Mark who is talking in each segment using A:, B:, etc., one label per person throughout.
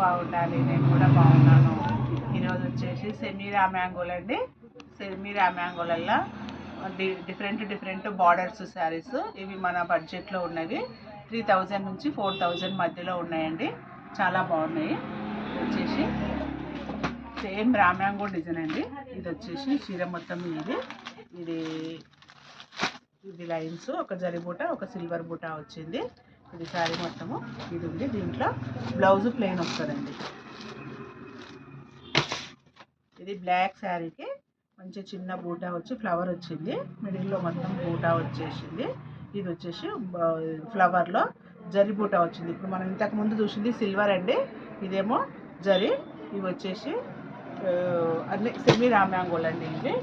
A: బాగుండాలి. నేను కూడా బాగున్నాను. ఈరోజు వచ్చేసి సెమీరా మ్యాంగోలు అండి. సెమీరా మ్యాంగోలల్లో డిఫరెంట్ బార్డర్స్ శారీస్. ఇవి మన బడ్జెట్లో ఉన్నవి. 3000 నుంచి 4000 మధ్యలో ఉన్నాయండి. చాలా బాగున్నాయి. వచ్చేసి సేమ్ రామ్యాంగో డిజైన్ అండి. ఇది వచ్చేసి చీర మొత్తం ఇది లైన్స్, ఒక జరి బూట, ఒక సిల్వర్ బూట వచ్చింది. ఇది శారీ మొత్తము ఇది ఉంది. దీంట్లో బ్లౌజ్ ప్లెయిన్ వస్తుందండి. ఇది బ్లాక్ శారీకి మంచి చిన్న బూటా వచ్చి ఫ్లవర్ వచ్చింది. మిడిల్లో మొత్తం బూటా వచ్చేసింది. ఇది వచ్చేసి ఫ్లవర్లో జరి బూటా వచ్చింది. ఇప్పుడు మనం ఇంతకు ముందు చూసింది సిల్వర్ అండి, ఇదేమో జరి. ఇవి వచ్చేసి అన్ని సెమీ రామ్యాంగోల్ అండి.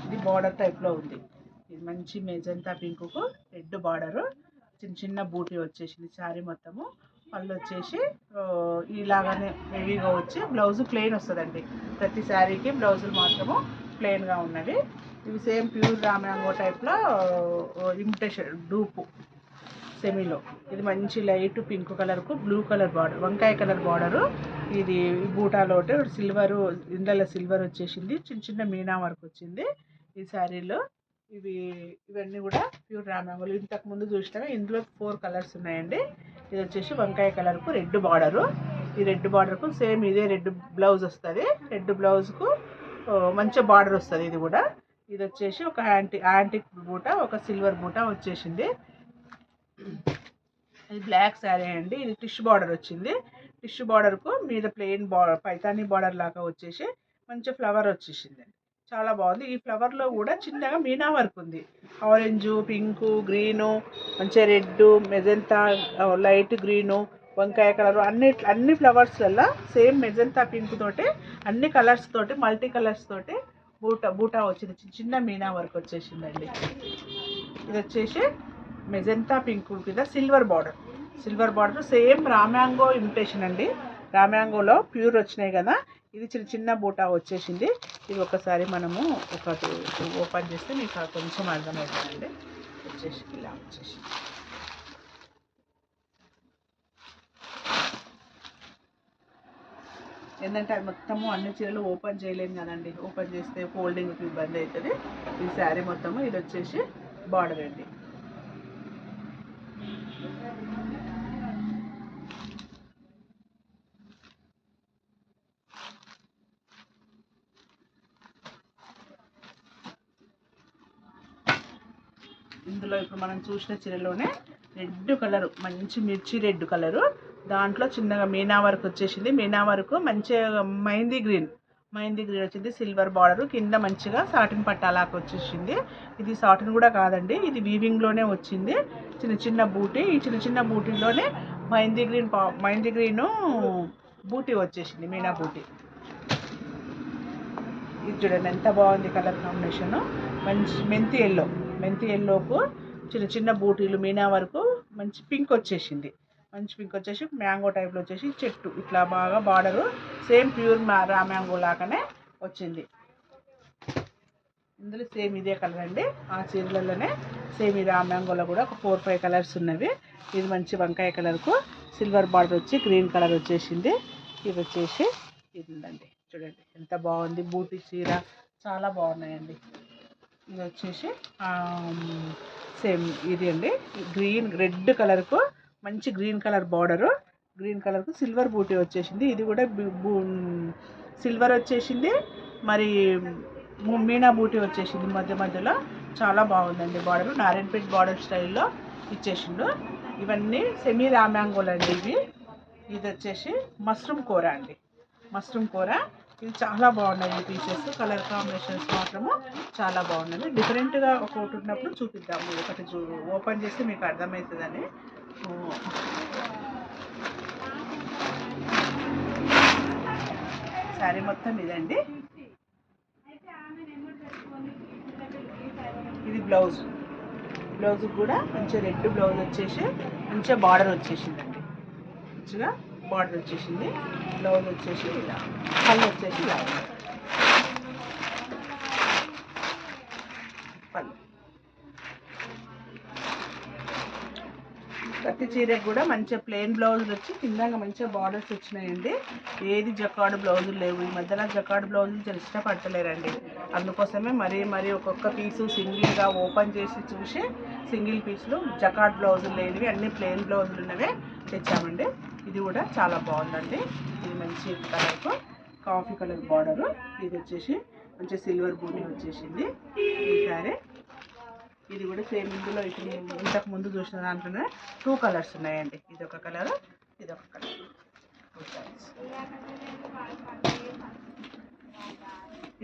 A: ఇది బార్డర్ టైప్లో ఉంది. ఇది మంచి మెజంతా పింకుకు రెడ్ బార్డరు, చిన్న బూటీ వచ్చేసింది శారీ మొత్తము. పళ్ళు వచ్చేసి ఇలాగానే హెవీగా వచ్చి బ్లౌజ్ ప్లెయిన్ వస్తుందండి. ప్రతి శారీకి బ్లౌజులు మాత్రము ప్లెయిన్గా ఉన్నవి. ఇవి సేమ్ ప్యూర్ రామ్యాంగో టైప్లో ఇమిటేషన్ డూపు సెమీలో. ఇది మంచి లైట్ పింక్ కలర్కు బ్లూ కలర్ బార్డర్, వంకాయ కలర్ బార్డరు. ఇది బూటాలో సిల్వరు, ఇందులో సిల్వర్ వచ్చేసింది. చిన్న మీనా వర్క్ వచ్చింది ఈ శారీలో. ఇవన్నీ కూడా ప్యూర్ రామ్యాంగోలు. ఇంతకు ముందు చూసినవి ఇందులో 4 కలర్స్ ఉన్నాయండి. ఇది వచ్చేసి వంకాయ కలర్కు రెడ్ బార్డరు. ఈ రెడ్ బార్డర్కు సేమ్ ఇదే రెడ్ బ్లౌజ్ వస్తుంది. రెడ్ బ్లౌజ్కు మంచి బార్డర్ వస్తుంది. ఇది కూడా ఇది వచ్చేసి ఒక యాంటిక్ బూట, ఒక సిల్వర్ బూట వచ్చేసింది. ఇది బ్లాక్ శారీ అండి. ఇది టిష్యూ బార్డర్ వచ్చింది. టిష్యూ బార్డర్కు మీద ప్లెయిన్ పైతానీ బార్డర్ లాగా వచ్చేసి మంచి ఫ్లవర్ వచ్చేసింది. చాలా బాగుంది. ఈ ఫ్లవర్లో కూడా చిన్నగా మీనా వర్క్ ఉంది. ఆరెంజు, పింకు, గ్రీను, మంచిగా రెడ్, మెజంతా, లైట్ గ్రీను, వంకాయ కలరు, అన్ని ఫ్లవర్స్లలో సేమ్ మెజంతా పింక్ తోటి అన్ని కలర్స్ తోటి మల్టీ కలర్స్ తోటి బూటా వచ్చింది. చిన్న మీనా వర్క్ వచ్చేసిందండి. ఇది వచ్చేసి మెజంతా పింక్ మీద silver border same raw mango imitation అండి. రామ్యాంగోలో ప్యూర్ వచ్చినాయి కదా, ఇది చిన్న బూటా వచ్చేసింది. ఇది ఒకసారి మనము ఒకటి ఓపెన్ చేస్తే మీకు కొంచెం అర్థమవుతుందండి. వచ్చేసి ఇలా వచ్చేసి ఏంటంటే అది మొత్తము అన్ని చీరలు ఓపెన్ చేయలేము కదండి. ఓపెన్ చేస్తే ఫోల్డింగ్కి ఇబ్బంది అవుతుంది. ఈ శారీ మొత్తము ఇది వచ్చేసి బార్డర్ అండి. ఇందులో ఇప్పుడు మనం చూసిన చీరలోనే రెడ్ కలరు, మంచి మిర్చి రెడ్ కలరు, దాంట్లో చిన్నగా మీనా వర్క్ వచ్చేసింది. మీనా వర్క్ మంచిగా మెహందీ గ్రీన్ వచ్చింది. సిల్వర్ బార్డరు కింద మంచిగా సాటిన్ పట్టాలాగా వచ్చేసింది. ఇది సాటిన్ కూడా కాదండి, ఇది వీవింగ్లోనే వచ్చింది. చిన్న బూటీ, ఈ చిన్న బూటీలోనే మెహందీ గ్రీను బూటీ వచ్చేసింది, మీనా బూటీ. ఇది చూడండి ఎంత బాగుంది కలర్ కాంబినేషను. మంచి మెంతి ఎల్లోకు చిన్న బూటీలు, మీనా వరకు మంచి పింక్ వచ్చేసింది. వచ్చేసి మ్యాంగో టైప్లో వచ్చేసి చెట్టు ఇట్లా బాగా బార్డరు సేమ్ ప్యూర్ రామ్యాంగో లాగానే వచ్చింది. ఇందులో సేమ్ ఇదే కలర్ అండి. ఆ చీరలలోనే సేమ్ ఈ రామ్యాంగోలో కూడా ఒక 4-5 కలర్స్ ఉన్నవి. ఇది మంచి వంకాయ కలర్కు సిల్వర్ బార్డర్ వచ్చి గ్రీన్ కలర్ వచ్చేసింది. ఇది వచ్చేసి ఇది ఉందండి. చూడండి ఎంత బాగుంది బూటీ చీర, చాలా బాగున్నాయండి. ఇది వచ్చేసి సేమ్ ఇది అండి. రెడ్ కలర్కు మంచి గ్రీన్ కలర్ బార్డరు, గ్రీన్ కలర్కు సిల్వర్ బూటీ వచ్చేసింది. ఇది కూడా సిల్వర్ వచ్చేసింది, మరి మీనా బూటీ వచ్చేసింది మధ్యలో. చాలా బాగుందండి బార్డరు. నారాయణపేట్ బార్డర్ స్టైల్లో ఇచ్చేసిండు. ఇవన్నీ సెమీ రామ్యాంగోలు అండి. ఇది వచ్చేసి మష్రూమ్ కూర. ఇది చాలా బాగున్నాయి. ఈ పీసెస్ కలర్ కాంబినేషన్స్ మాత్రము చాలా బాగున్నాయి. డిఫరెంట్గా ఒకటి ఉన్నప్పుడు చూపిద్దాము. ఒకటి ఓపెన్ చేస్తే మీకు అర్థమవుతుందని. శారీ మొత్తం ఇదండి. ఇది బ్లౌజ్ కూడా మంచిగా రెడ్ బ్లౌజ్ వచ్చేసి మంచిగా బార్డర్ వచ్చేసిందండి. మంచిగా బార్డర్ వచ్చేసింది. బ్లౌజ్ వచ్చేసి ఇలా, పళ్ళు వచ్చేసి ఇలా పళ్ళు. ప్రతి చీరకు కూడా మంచిగా ప్లెయిన్ బ్లౌజులు వచ్చి కింద మంచిగా బార్డర్స్ వచ్చినాయండి. ఏది జకార్డ్ బ్లౌజులు లేవు. ఈ మధ్యన జకార్డ్ బ్లౌజులు చాలా ఇష్టపడతలేరండి. అందుకోసమే మరీ ఒక్కొక్క పీసు సింగిల్గా ఓపెన్ చేసి చూసి సింగిల్ పీసులు జకార్డ్ బ్లౌజులు లేనివి అన్ని ప్లెయిన్ బ్లౌజులు ఉన్నవే తెచ్చామండి. ఇది కూడా చాలా బాగుందండి. ఇది మంచి కలర్కు కాఫీ కలర్ బార్డరు. ఇది వచ్చేసి మంచి సిల్వర్ బూటీ వచ్చేసింది ఈ సారీ. ఇది కూడా సేమ్ ఇందులో ఇప్పుడు ఇంతకు ముందు చూసిన దాంట్లోనే 2 కలర్స్ ఉన్నాయండి. ఇది ఒక కలర్, ఇది ఒక కలర్, 2 కలర్స్.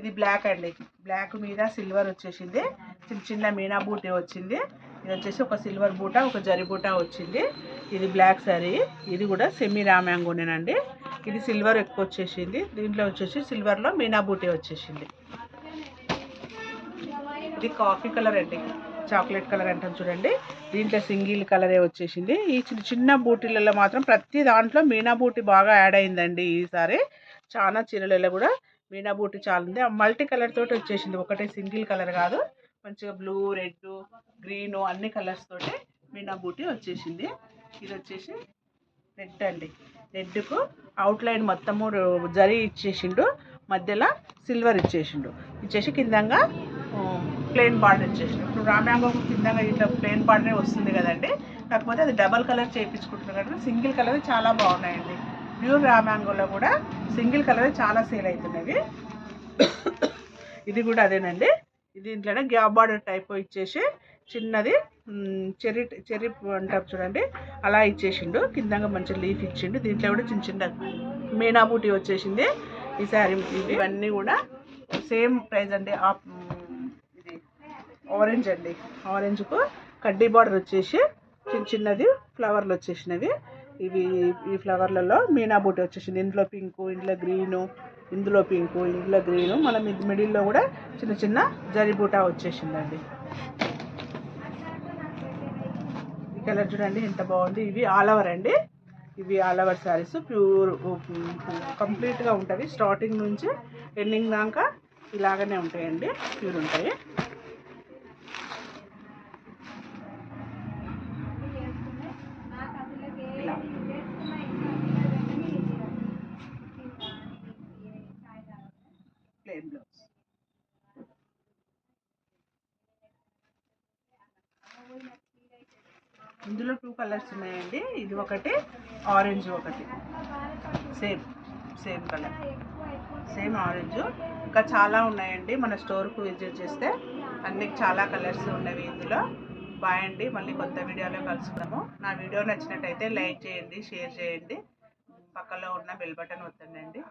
A: ఇది బ్లాక్ అండి. బ్లాక్ మీద సిల్వర్ వచ్చేసింది. చిన్న మీనా బూటీ వచ్చింది. ఇది వచ్చేసి ఒక సిల్వర్ బూట, ఒక జరి బూట వచ్చింది. ఇది బ్లాక్ సారీ. ఇది కూడా సెమీ రామ్యాంగోనేనండి. ఇది సిల్వర్ ఎక్కువ వచ్చేసింది. దీంట్లో వచ్చేసి సిల్వర్లో మీనా బూటీ వచ్చేసింది. ఇది కాఫీ కలర్ అండి, చాక్లెట్ కలర్ అంటాం చూడండి. దీంట్లో సింగిల్ కలరే వచ్చేసింది. ఈ చిన్న బూటీలలో మాత్రం ప్రతి దాంట్లో మీనా బూటీ బాగా యాడ్ అయిందండి. ఈసారి చాలా చీరలలో కూడా మీనా బూటీ చాలా ఉంది. మల్టీ కలర్ తోటి వచ్చేసింది, ఒకటే సింగిల్ కలర్ కాదు. మంచిగా బ్లూ, రెడ్, గ్రీన్ అన్ని కలర్స్ తోటి మీనా బూటీ వచ్చేసింది. ఇది వచ్చేసి రెడ్ అండి. రెడ్కు అవుట్లైన్ మొత్తము జరీ ఇచ్చేసిండు, మధ్యలో సిల్వర్ ఇచ్చేసి కిందంగా ప్లెయిన్ బార్డర్ ఇచ్చేసిండు. ఇప్పుడు రామ్యాంగో కిందంగా ఇట్లా ప్లెయిన్ బార్డరే వస్తుంది కదండి. కాకపోతే అది డబల్ కలర్ చేయించుకుంటున్నారు కాబట్టి సింగిల్ కలర్ చాలా బాగున్నాయండి. ప్యూర్ రామ్యాంగోలో కూడా సింగిల్ కలర్ చాలా సేల్ అవుతున్నవి. ఇది కూడా అదేనండి. ఇది దీంట్లోనే గ్యాప్ బార్డర్ టైప్ ఇచ్చేసి చిన్నది చెర్రీ అంటారు చూడండి, అలా ఇచ్చేసిండు. కిందంగా మంచి లీఫ్ ఇచ్చిండు. దీంట్లో కూడా చిన్న మీనా బూటీ వచ్చేసింది. ఈ శారీ ఇవన్నీ కూడా సేమ్ ప్రైస్ అండి. ఇది ఆరెంజ్ అండి. ఆరెంజ్కు కడ్డీ బార్డర్ వచ్చేసి చిన్నది ఫ్లవర్లు వచ్చేసినవి. ఇవి ఈ ఫ్లవర్లలో మీనా బూటీ వచ్చేసింది. ఇందులో పింకు, ఇందులో గ్రీను, ఇందులో పింకు, ఇందులో గ్రీను, మన మిడిల్లో కూడా చిన్న జరీ బూటా వచ్చేసిందండి. ఈ కలర్ చూడండి ఎంత బాగుంది. ఇవి ఆల్ ఓవర్ అండి. ఇవి ఆల్ ఓవర్ శారీస్ ప్యూర్ కంప్లీట్గా ఉంటుంది. స్టార్టింగ్ నుంచి ఎండింగ్ దాకా ఇలాగనే ఉంటాయండి, ప్యూర్ ఉంటాయి. ఇలా ప్లెయిన్ బ్లౌజ్. ఇందులో 2 కలర్స్ ఉన్నాయండి. ఇది ఒకటి, ఆరెంజ్ ఒకటి. Same colour, same orange. ఇంకా చాలా ఉన్నాయండి. మన స్టోర్కు విజిట్ చేస్తే అన్ని చాలా కలర్స్ ఉన్నవి ఇందులో. బాయ్ అండి. మళ్ళీ కొత్త వీడియోలో కలుసుకుందాము. నా వీడియో నచ్చినట్టయితే లైక్ చేయండి, షేర్ చేయండి, పక్కలో ఉన్న బెల్ బటన్ ఒత్తండి.